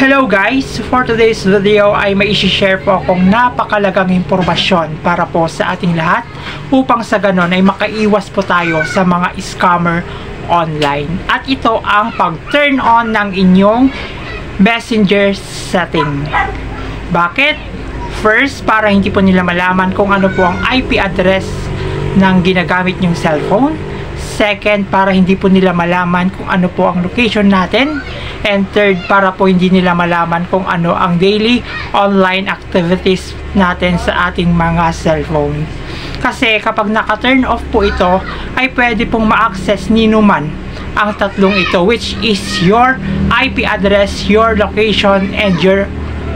Hello guys! For today's video ay may isi-share po akong napakalagang impormasyon para po sa ating lahat upang sa ganon ay makaiwas po tayo sa mga scammer online. At ito ang pag-turn on ng inyong messenger setting. Bakit? First, para hindi po nila malaman kung ano po ang IP address ng ginagamit nyong cellphone. Second, para hindi po nila malaman kung ano po ang location natin. And third, para po hindi nila malaman kung ano ang daily online activities natin sa ating mga cellphone. Kasi kapag naka-turn off po ito, ay pwede pong ma-access ninuman ang tatlong ito, which is your IP address, your location, and your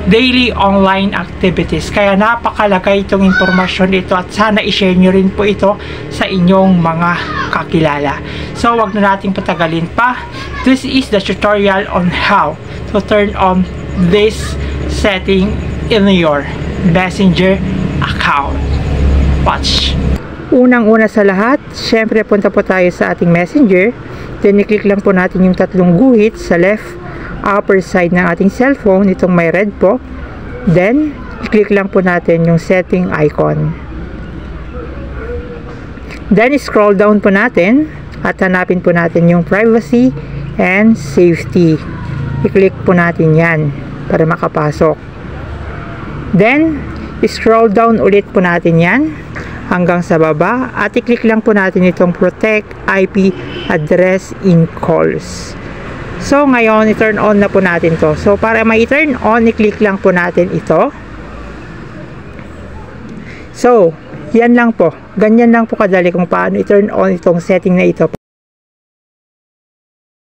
daily online activities. Kaya napakalaga itong impormasyon ito at sana i-share nyo rin po ito sa inyong mga kakilala. So wag na nating patagalin pa. This is the tutorial on how to turn on this setting in your messenger account. Watch! Unang-una sa lahat, syempre punta po tayo sa ating messenger. Then i-click lang po natin yung tatlong guhit sa left upper side ng ating cellphone, itong may red po. Then i-click lang po natin yung setting icon. Then scroll down po natin at hanapin po natin yung privacy and safety. I-click po natin yan para makapasok. Then scroll down ulit po natin yan hanggang sa baba at i-click lang po natin itong protect IP address in calls. So ngayon i-turn on na po natin to. So para ma-turn on, i-click lang po natin ito. So yan lang po, ganyan lang po kadali kung paano i-turn on itong setting na ito